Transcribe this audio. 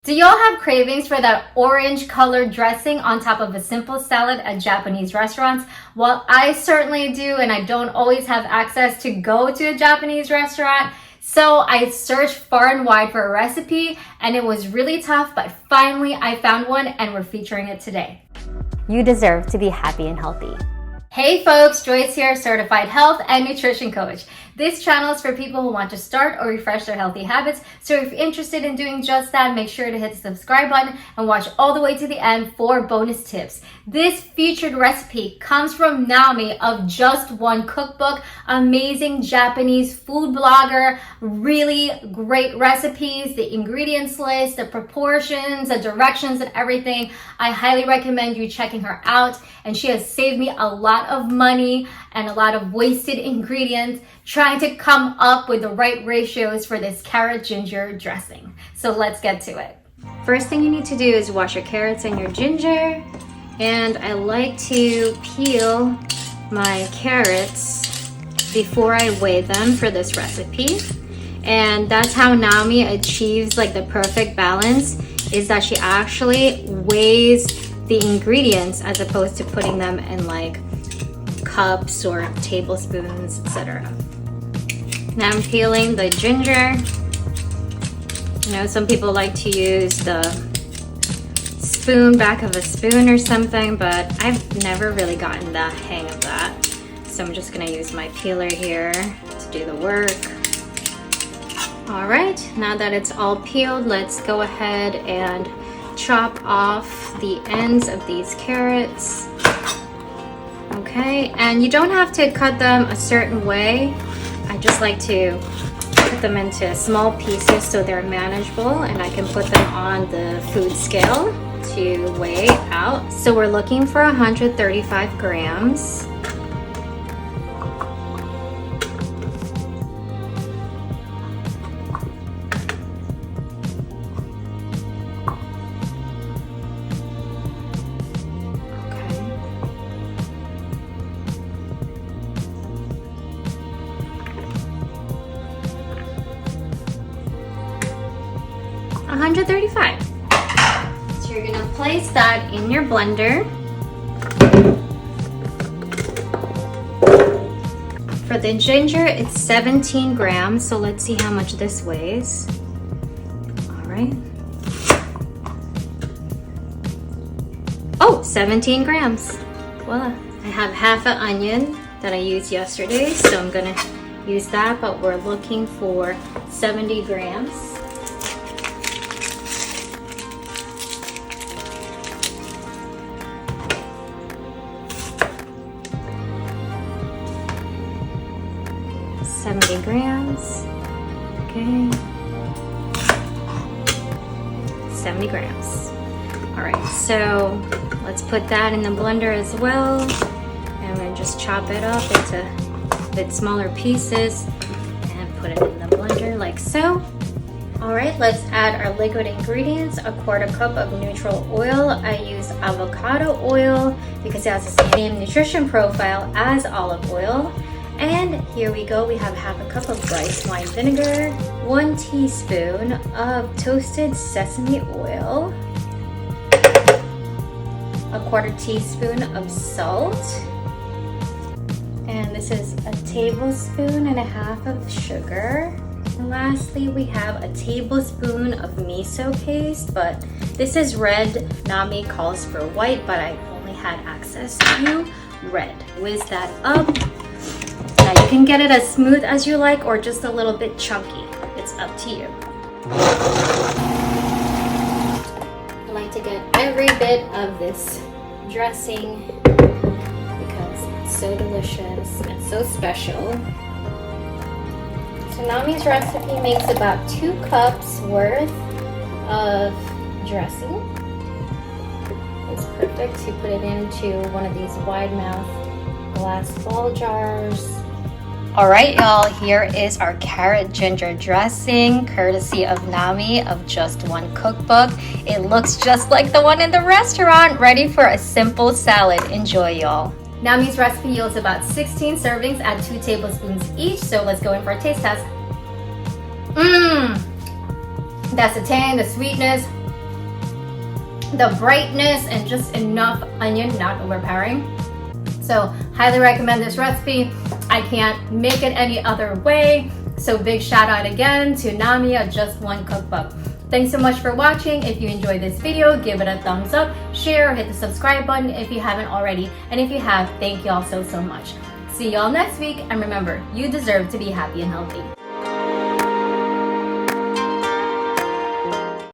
Do y'all have cravings for that orange colored dressing on top of a simple salad at Japanese restaurants? Well, I certainly do, and I don't always have access to go to a Japanese restaurant. So I searched far and wide for a recipe, and it was really tough, but finally I found one and we're featuring it today. You deserve to be happy and healthy. Hey folks, Joyce here, certified health and nutrition coach. This channel is for people who want to start or refresh their healthy habits. So if you're interested in doing just that, make sure to hit the subscribe button and watch all the way to the end for bonus tips. This featured recipe comes from Nami of Just One Cookbook, amazing Japanese food blogger, really great recipes, the ingredients list, the proportions, the directions and everything. I highly recommend you checking her out, and she has saved me a lot of money and a lot of wasted ingredients trying to come up with the right ratios for this carrot ginger dressing. So let's get to it. First thing you need to do is wash your carrots and your ginger. And I like to peel my carrots before I weigh them for this recipe. And that's how Nami achieves like the perfect balance, is that she actually weighs the ingredients as opposed to putting them in like cups or tablespoons, etc. Now I'm peeling the ginger. You know, some people like to use the spoon, back of a spoon or something, but I've never really gotten the hang of that. So I'm just gonna use my peeler here to do the work. All right, now that it's all peeled, let's go ahead and chop off the ends of these carrots. Okay, and you don't have to cut them a certain way. I just like to put them into small pieces so they're manageable, and I can put them on the food scale to weigh out. So we're looking for 135 grams. Okay. 135. So you're gonna place that in your blender. For the ginger, it's 17 grams, so let's see how much this weighs. All right. Oh, 17 grams. Voila. I have half an onion that I used yesterday, so I'm gonna use that, but we're looking for 70 grams. Grams. Okay. 70 grams. All right, so let's put that in the blender as well. And then just chop it up into a bit smaller pieces and put it in the blender like so. All right, let's add our liquid ingredients. A quarter cup of neutral oil. I use avocado oil because it has the same nutrition profile as olive oil. And here we go, we have half a cup of rice wine vinegar, 1 teaspoon of toasted sesame oil, a quarter teaspoon of salt, and this is a tablespoon and a half of sugar. And lastly, we have a tablespoon of miso paste, but this is red. Nami calls for white, but I only had access to red. Whiz that up. Now you can get it as smooth as you like or just a little bit chunky. It's up to you. I like to get every bit of this dressing because it's so delicious and so special. So Nami's recipe makes about 2 cups worth of dressing. It's perfect to put it into one of these wide mouth glass ball jars. All right, y'all, here is our carrot ginger dressing, courtesy of Nami of Just One Cookbook. It looks just like the one in the restaurant, ready for a simple salad. Enjoy, y'all. Nami's recipe yields about 16 servings at 2 tablespoons each, so let's go in for a taste test. That's the tang, the sweetness. the brightness and just enough onion, not overpowering. So highly recommend this recipe. I can't make it any other way. So big shout out again to Nami at Just One Cookbook. Thanks so much for watching. If you enjoyed this video, give it a thumbs up, share, hit the subscribe button if you haven't already. And if you have, thank you all so much. See y'all next week. And remember, you deserve to be happy and healthy.